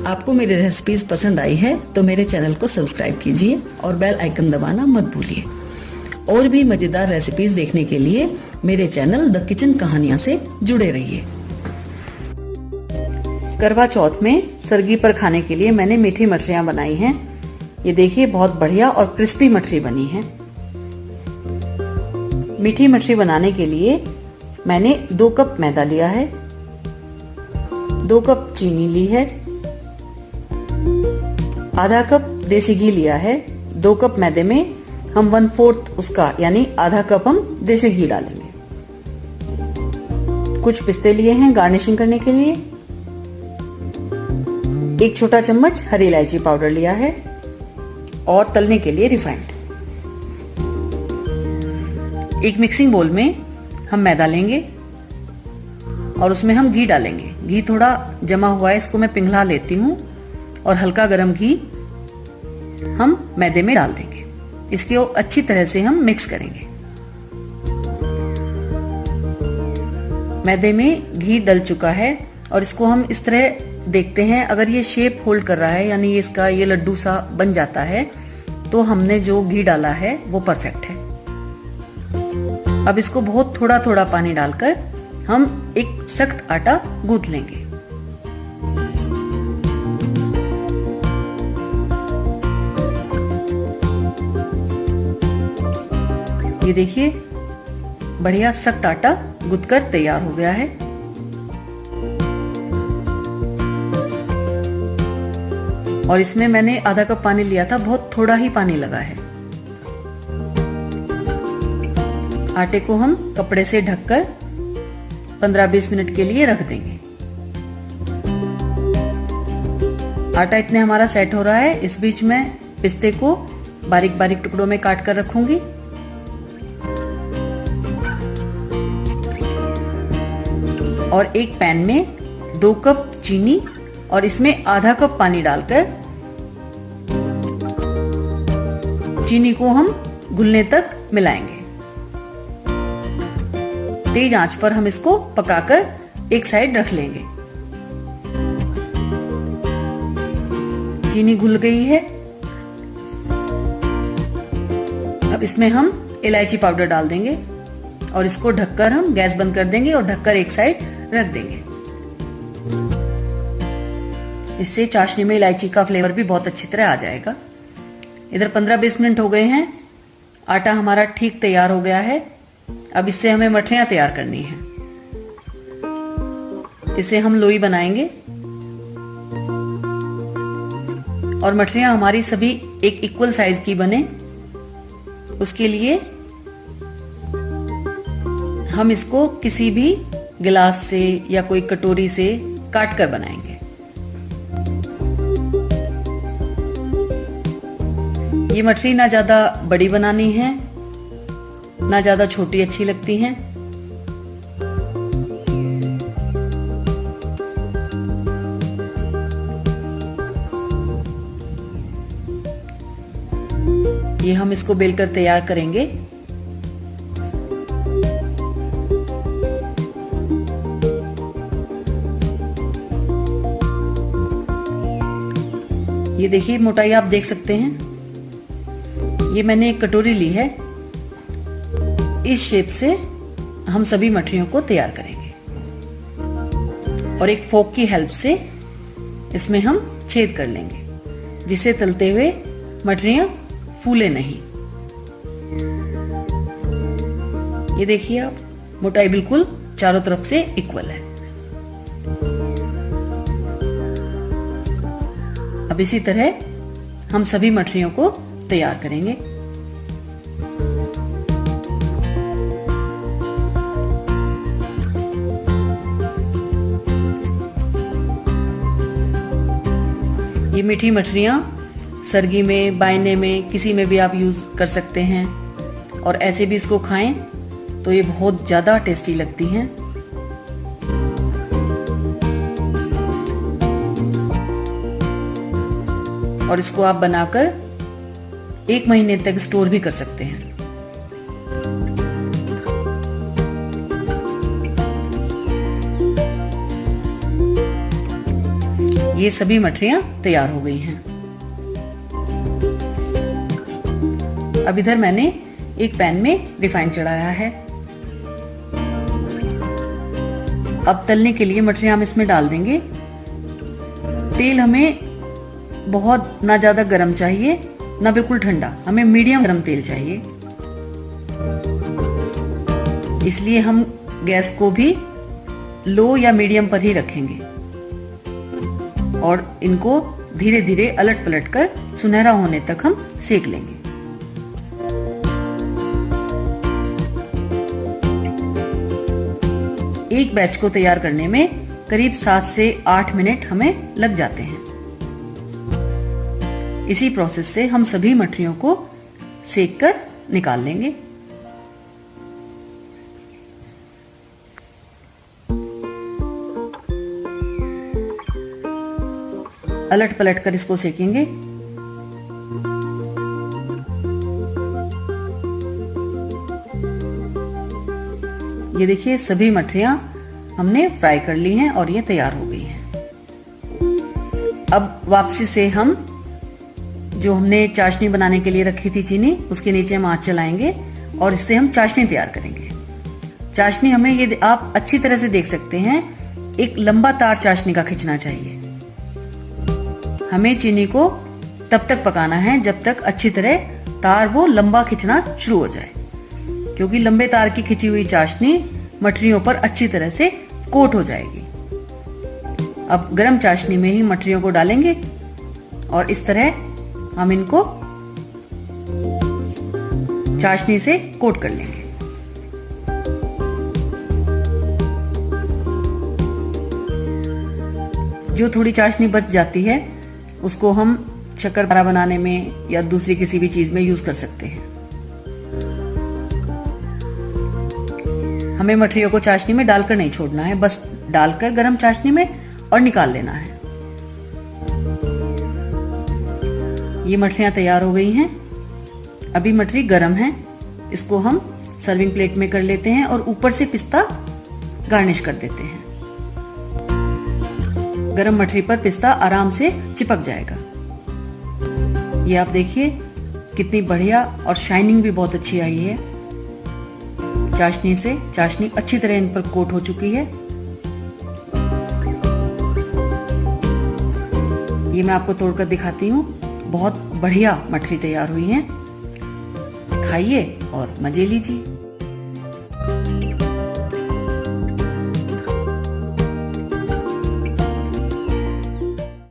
आपको मेरी रेसिपीज पसंद आई है तो मेरे चैनल को सब्सक्राइब कीजिए और बेल आइकन दबाना मत भूलिए। और भी मजेदार रेसिपीज देखने के लिए मेरे चैनल द किचन कहानियां से जुड़े रहिए। करवा चौथ में सरगी पर खाने के लिए मैंने मीठी मछलियां बनाई हैं। ये देखिए बहुत बढ़िया और क्रिस्पी मछली बनी है। मीठी मछली बनाने के लिए मैंने 2 कप मैदा लिया है, 2 कप चीनी ली है, आधा कप देसी घी लिया है। 2 कप मैदे में हम 1/4 उसका यानी आधा कप हम देसी घी डालेंगे। कुछ पिस्ते लिए हैं गार्निशिंग करने के लिए। 1 छोटा चम्मच हरी इलायची पाउडर लिया है और तलने के लिए रिफाइंड। एक मिक्सिंग बोल में हम मैदा लेंगे और उसमें हम घी डालेंगे। घी थोड़ा जमा हुआ है, इसको मैं पिघला लेती हूँ और हल्का गरम घी हम मैदे में डाल देंगे। इसको अच्छी तरह से हम मिक्स करेंगे। मैदे में घी डल चुका है और इसको हम इस तरह देखते हैं। अगर ये शेप होल्ड कर रहा है यानी इसका ये लड्डू सा बन जाता है तो हमने जो घी डाला है वो परफेक्ट है। अब इसको बहुत थोड़ा थोड़ा पानी डालकर हम एक सख्त आटा गूंथ लेंगे। ये देखिए बढ़िया सख्त आटा गूंथकर तैयार हो गया है। और इसमें मैंने आधा कप पानी लिया था, बहुत थोड़ा ही पानी लगा है। आटे को हम कपड़े से ढककर 15-20 मिनट के लिए रख देंगे। आटा इतने हमारा सेट हो रहा है। इस बीच में पिस्ते को बारीक बारीक टुकड़ों में काट कर रखूंगी। और एक पैन में 2 कप चीनी और इसमें आधा कप पानी डालकर चीनी को हम घुलने तक मिलाएंगे। तेज आंच पर हम इसको पकाकर एक साइड रख लेंगे। चीनी घुल गई है। अब इसमें हम इलायची पाउडर डाल देंगे और इसको ढककर हम गैस बंद कर देंगे और ढककर एक साइड रख देंगे। इससे चाशनी में इलायची का फ्लेवर भी बहुत अच्छी तरह आ जाएगा। इधर 15-20 मिनट हो गए हैं। आटा हमारा ठीक तैयार हो गया है। अब इससे हमें मठलियां तैयार करनी है। इसे हम लोई बनाएंगे और मठलियां हमारी सभी एक इक्वल साइज की बने, उसके लिए हम इसको किसी भी गिलास से या कोई कटोरी से काट कर बनाएंगे। ये मठली ना ज्यादा बड़ी बनानी है ना ज्यादा छोटी अच्छी लगती हैं। ये हम इसको बेलकर तैयार करेंगे। ये देखिए मोटाई आप देख सकते हैं। ये मैंने एक कटोरी ली है। इस शेप से हम सभी मठलियों को तैयार करेंगे और एक फोक की हेल्प से इसमें हम छेद कर लेंगे, जिससे तलते हुए मठलियां फूले नहीं। ये देखिए आप, मोटाई बिल्कुल चारों तरफ से इक्वल है। अब इसी तरह हम सभी मठलियों को तैयार करेंगे। ये मीठी मठलियां सरगी में, बायने में, किसी में भी आप यूज कर सकते हैं और ऐसे भी इसको खाएं तो ये बहुत ज्यादा टेस्टी लगती हैं। और इसको आप बनाकर 1 महीने तक स्टोर भी कर सकते हैं। ये सभी मठरियां तैयार हो गई हैं। अब इधर मैंने एक पैन में रिफाइंड चढ़ाया है। अब तलने के लिए मठरियां हम इसमें डाल देंगे। तेल हमें बहुत ना ज्यादा गर्म चाहिए ना बिल्कुल ठंडा, हमें मीडियम गर्म तेल चाहिए। इसलिए हम गैस को भी लो या मीडियम पर ही रखेंगे और इनको धीरे धीरे अलट पलट कर सुनहरा होने तक हम सेक लेंगे। एक बैच को तैयार करने में करीब 7 से 8 मिनट हमें लग जाते हैं। इसी प्रोसेस से हम सभी मठरियों को सेक कर निकाल लेंगे। अलट पलट कर इसको सेकेंगे। ये देखिए सभी मठरियां हमने फ्राई कर ली हैं और ये तैयार हो गई हैं। अब वापसी से हम जो हमने चाशनी बनाने के लिए रखी थी चीनी, उसके नीचे हम आंच चलाएंगे और इससे हम चाशनी तैयार करेंगे। चाशनी हमें ये आप अच्छी तरह से देख सकते हैं, एक लंबा तार चाशनी का खींचना चाहिए। हमें चीनी को तब तक पकाना है जब तक अच्छी तरह तार वो लंबा खींचना शुरू हो जाए, क्योंकि लंबे तार की खिंची हुई चाशनी मठरियों पर अच्छी तरह से कोट हो जाएगी। अब गरम चाशनी में ही मठरियों को डालेंगे और इस तरह हम इनको चाशनी से कोट कर लेंगे। जो थोड़ी चाशनी बच जाती है उसको हम शक्करपारा बनाने में या दूसरी किसी भी चीज में यूज कर सकते हैं। हमें मठरियों को चाशनी में डालकर नहीं छोड़ना है, बस डालकर गरम चाशनी में और निकाल लेना है। ये मठरियां तैयार हो गई हैं। अभी मठरी गरम है, इसको हम सर्विंग प्लेट में कर लेते हैं और ऊपर से पिस्ता गार्निश कर देते हैं। गरम मठरी पर पिस्ता आराम से चिपक जाएगा। ये आप देखिए कितनी बढ़िया और शाइनिंग भी बहुत अच्छी आई है चाशनी से। चाशनी अच्छी तरह इन पर कोट हो चुकी है। ये मैं आपको तोड़कर दिखाती हूँ। बहुत बढ़िया मठरी तैयार हुई है। खाइए और मजे लीजिए।